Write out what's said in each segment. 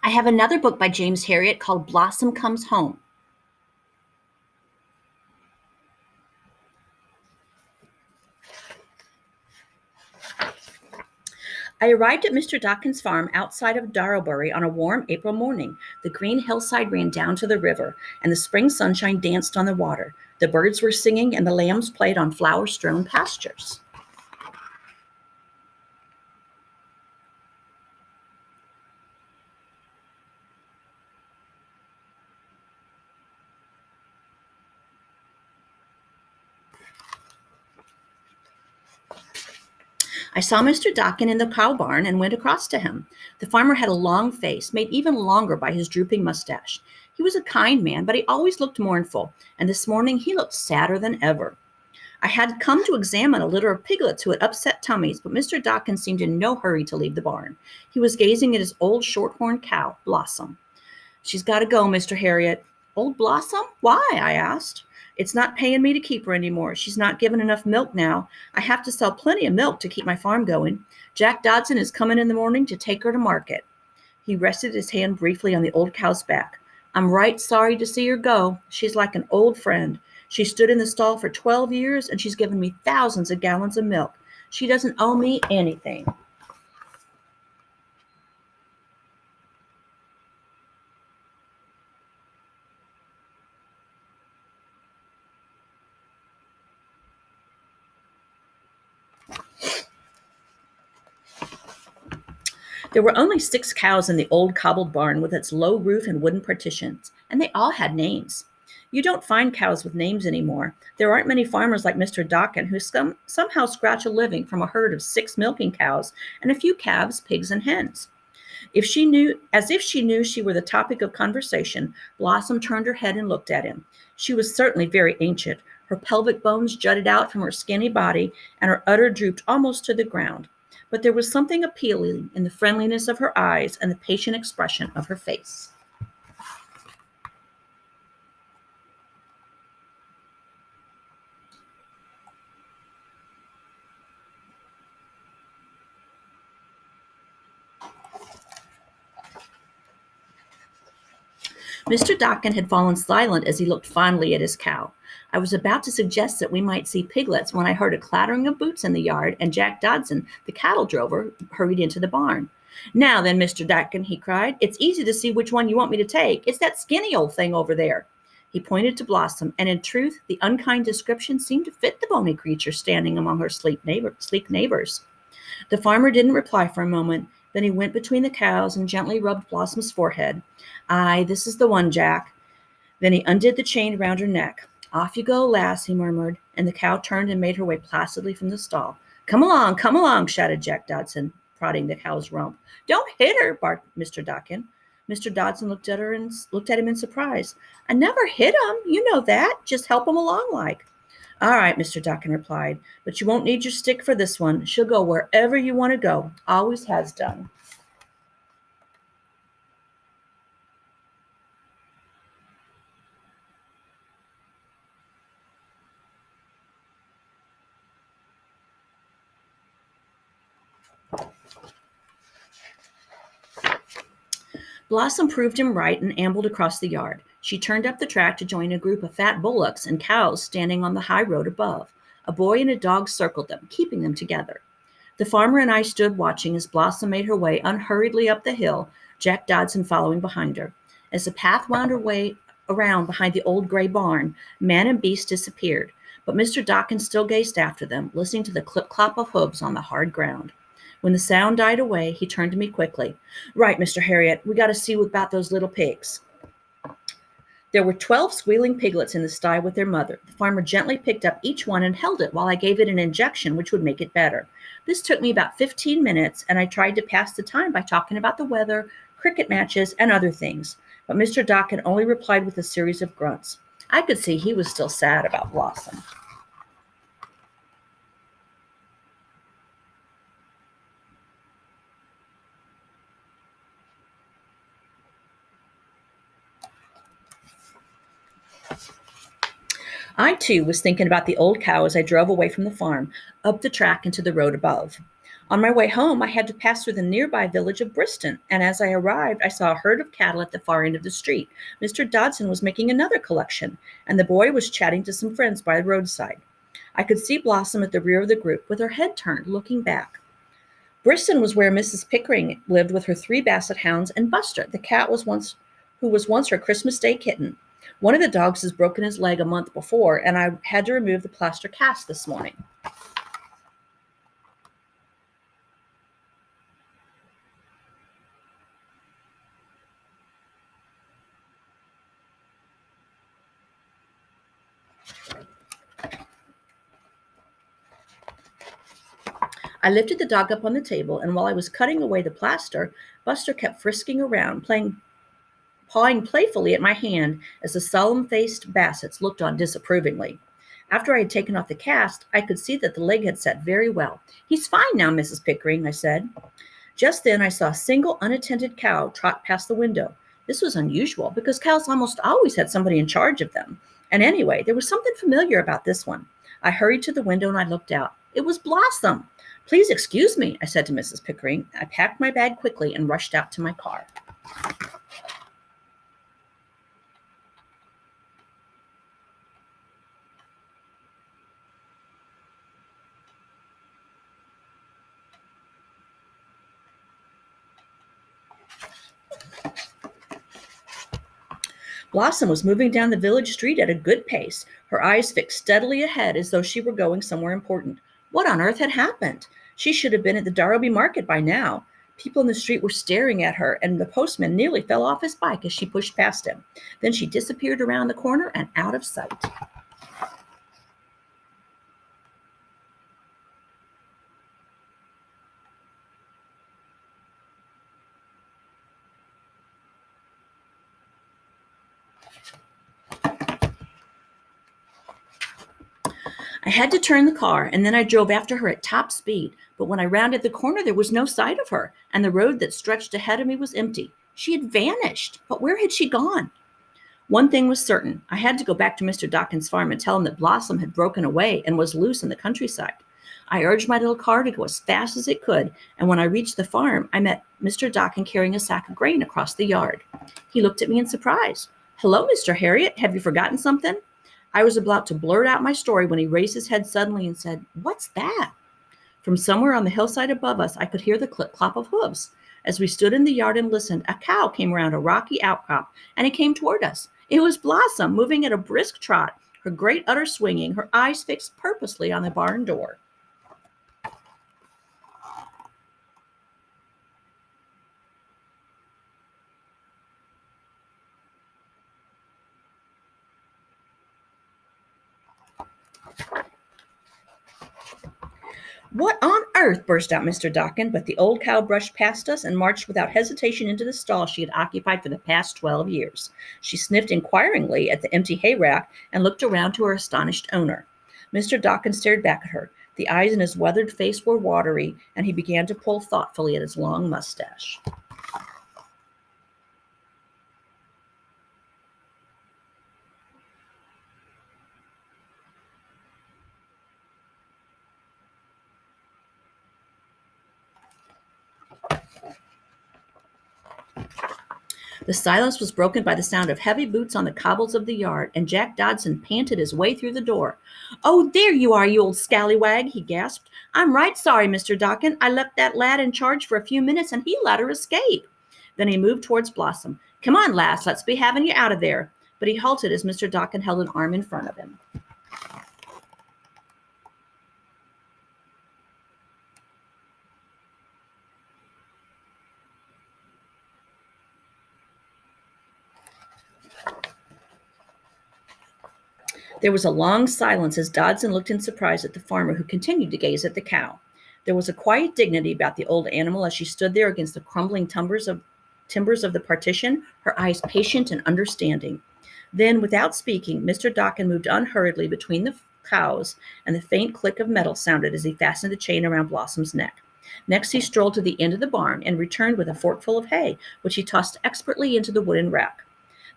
I have another book by James Herriot called Blossom Comes Home. I arrived at Mr. Dawkins' farm outside of Darrowbury on a warm April morning. The green hillside ran down to the river, and the spring sunshine danced on the water. The birds were singing, and the lambs played on flower-strewn pastures. I saw Mr. Dockin in the cow barn and went across to him. The farmer had a long face, made even longer by his drooping mustache. He was a kind man, but he always looked mournful, and this morning he looked sadder than ever. I had come to examine a litter of piglets who had upset tummies, but Mr. Dockin seemed in no hurry to leave the barn. He was gazing at his old short-horned cow, Blossom. "She's got to go, Mr. Herriot." "Old Blossom? Why?" I asked. "It's not paying me to keep her anymore. She's not giving enough milk now. I have to sell plenty of milk to keep my farm going. Jack Dodson is coming in the morning to take her to market." He rested his hand briefly on the old cow's back. "I'm right sorry to see her go. She's like an old friend. She stood in the stall for 12 years, and she's given me thousands of gallons of milk. She doesn't owe me anything." There were only 6 cows in the old cobbled barn with its low roof and wooden partitions, and they all had names. You don't find cows with names anymore. There aren't many farmers like Mr. Dockin who somehow scratch a living from a herd of 6 milking cows and a few calves, pigs, and hens. As if she knew she were the topic of conversation, Blossom turned her head and looked at him. She was certainly very ancient. Her pelvic bones jutted out from her skinny body, and her udder drooped almost to the ground. But there was something appealing in the friendliness of her eyes and the patient expression of her face. Mr. Dockin had fallen silent as he looked fondly at his cow. I was about to suggest that we might see piglets when I heard a clattering of boots in the yard, and Jack Dodson, the cattle drover, hurried into the barn. "Now then, Mr. Dockin," he cried, "it's easy to see which one you want me to take. It's that skinny old thing over there." He pointed to Blossom, and in truth, the unkind description seemed to fit the bony creature standing among her sleek neighbors. The farmer didn't reply for a moment. Then he went between the cows and gently rubbed Blossom's forehead. "Aye, this is the one, Jack." Then he undid the chain round her neck. "Off you go, lass," he murmured, and the cow turned and made her way placidly from the stall. Come along," shouted Jack Dodson, prodding the cow's rump. "Don't hit her," barked Mr. Dockin. Mr. Dodson looked at him in surprise. "I never hit him, you know that. Just help him along like." "All right," Mr. Dockin replied, "but you won't need your stick for this one. She'll go wherever you want to go. Always has done." Blossom proved him right and ambled across the yard. She turned up the track to join a group of fat bullocks and cows standing on the high road above. A boy and a dog circled them, keeping them together. The farmer and I stood watching as Blossom made her way unhurriedly up the hill, Jack Dodson following behind her. As the path wound her way around behind the old gray barn, man and beast disappeared, but Mr. Dawkins still gazed after them, listening to the clip-clop of hooves on the hard ground. When the sound died away, he turned to me quickly. "Right, Mr. Herriot, we got to see about those little pigs." There were 12 squealing piglets in the sty with their mother. The farmer gently picked up each one and held it while I gave it an injection which would make it better. This took me about 15 minutes, and I tried to pass the time by talking about the weather, cricket matches, and other things. But Mr. Dockin only replied with a series of grunts. I could see he was still sad about Blossom. I, too, was thinking about the old cow as I drove away from the farm, up the track into the road above. On my way home, I had to pass through the nearby village of Briston, and as I arrived, I saw a herd of cattle at the far end of the street. Mr. Dodson was making another collection, and the boy was chatting to some friends by the roadside. I could see Blossom at the rear of the group, with her head turned, looking back. Briston was where Mrs. Pickering lived with her 3 basset hounds and Buster, the cat who was once her Christmas Day kitten. One of the dogs has broken his leg a month before, and I had to remove the plaster cast this morning. I lifted the dog up on the table, and while I was cutting away the plaster, Buster kept frisking around, pawing playfully at my hand as the solemn-faced Bassets looked on disapprovingly. After I had taken off the cast, I could see that the leg had set very well. "He's fine now, Mrs. Pickering," I said. Just then I saw a single unattended cow trot past the window. This was unusual because cows almost always had somebody in charge of them. And anyway, there was something familiar about this one. I hurried to the window and I looked out. It was Blossom. "Please excuse me," I said to Mrs. Pickering. I packed my bag quickly and rushed out to my car. Blossom was moving down the village street at a good pace, her eyes fixed steadily ahead as though she were going somewhere important. What on earth had happened? She should have been at the Darby market by now. People in the street were staring at her, and the postman nearly fell off his bike as she pushed past him. Then she disappeared around the corner and out of sight. I had to turn the car, and then I drove after her at top speed. But when I rounded the corner, there was no sight of her, and the road that stretched ahead of me was empty. She had vanished. But where had she gone? One thing was certain. I had to go back to Mr. Dawkins' farm and tell him that Blossom had broken away and was loose in the countryside. I urged my little car to go as fast as it could, and when I reached the farm, I met Mr. Dawkins carrying a sack of grain across the yard. He looked at me in surprise. "Hello, Mr. Herriot. Have you forgotten something?" I was about to blurt out my story when he raised his head suddenly and said, "What's that?" From somewhere on the hillside above us, I could hear the clip-clop of hooves. As we stood in the yard and listened, a cow came around a rocky outcrop, and it came toward us. It was Blossom, moving at a brisk trot, her great udder swinging, her eyes fixed purposely on the barn door. "What on earth?" burst out Mr. Dawkins, but the old cow brushed past us and marched without hesitation into the stall she had occupied for the past 12 years. She sniffed inquiringly at the empty hay rack and looked around to her astonished owner. Mr. Dawkins stared back at her. The eyes in his weathered face were watery, and he began to pull thoughtfully at his long mustache. The silence was broken by the sound of heavy boots on the cobbles of the yard, and Jack Dodson panted his way through the door. "Oh, there you are, you old scallywag," he gasped. "I'm right sorry, Mr. Dawkins. I left that lad in charge for a few minutes, and he let her escape." Then he moved towards Blossom. "Come on, lass, let's be having you out of there." But he halted as Mr. Dawkins held an arm in front of him. There was a long silence as Dodson looked in surprise at the farmer, who continued to gaze at the cow. There was a quiet dignity about the old animal as she stood there against the crumbling timbers of the partition, her eyes patient and understanding. Then, without speaking, Mr. Dawkins moved unhurriedly between the cows, and the faint click of metal sounded as he fastened the chain around Blossom's neck. Next, he strolled to the end of the barn and returned with a forkful of hay, which he tossed expertly into the wooden rack.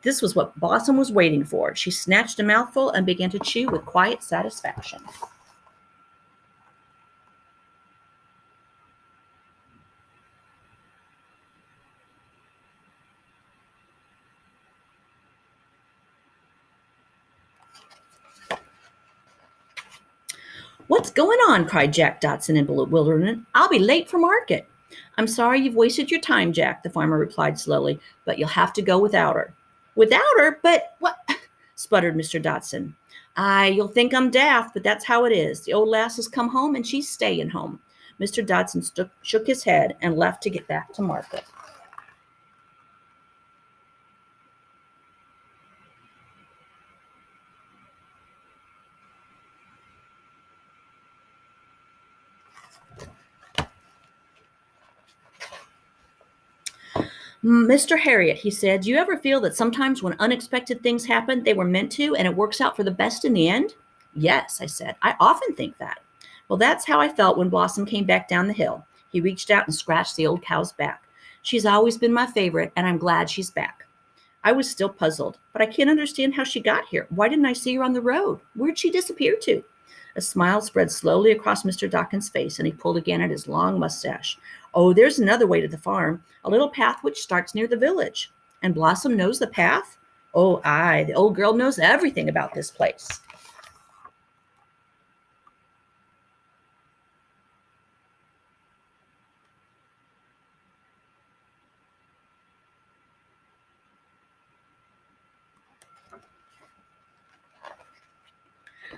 This was what Blossom was waiting for. She snatched a mouthful and began to chew with quiet satisfaction. What's going on? Cried Jack Dodson in bewilderment. I'll be late for market. I'm sorry you've wasted your time, Jack, the farmer replied slowly, but you'll have to go without her. Without her? But what? Sputtered Mr. Dodson. Aye, you'll think I'm daft, but that's how it is. The old lass has come home, and she's staying home. Mr. Dodson shook his head and left to get back to market. Mr. Herriot, he said, do you ever feel that sometimes when unexpected things happen, they were meant to, and it works out for the best in the end? Yes, I said. I often think that. Well, that's how I felt when Blossom came back down the hill. He reached out and scratched the old cow's back. She's always been my favorite, and I'm glad she's back. I was still puzzled, but I can't understand how she got here. Why didn't I see her on the road? Where'd she disappear to? A smile spread slowly across Mr. Dawkins' face, and he pulled again at his long mustache. Oh, there's another way to the farm, a little path which starts near the village. And Blossom knows the path? Oh, aye, the old girl knows everything about this place.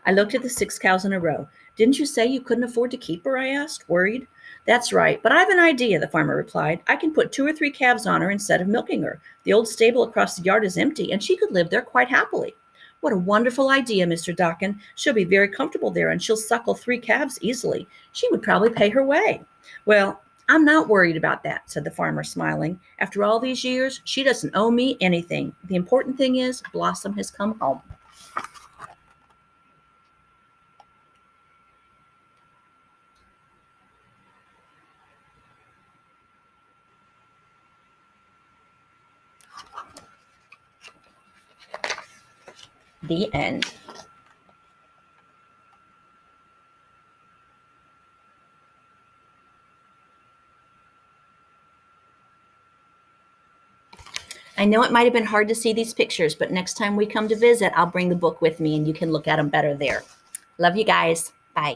I looked at the 6 cows in a row. Didn't you say you couldn't afford to keep her? I asked, worried. That's right, but I've an idea, the farmer replied. I can put 2 or 3 calves on her instead of milking her. The old stable across the yard is empty, and she could live there quite happily. What a wonderful idea, Mr. Dockin. She'll be very comfortable there, and she'll suckle 3 calves easily. She would probably pay her way. Well, I'm not worried about that, said the farmer, smiling. After all these years, she doesn't owe me anything. The important thing is Blossom has come home. The end. I know it might have been hard to see these pictures, but next time we come to visit, I'll bring the book with me and you can look at them better there. Love you guys. Bye.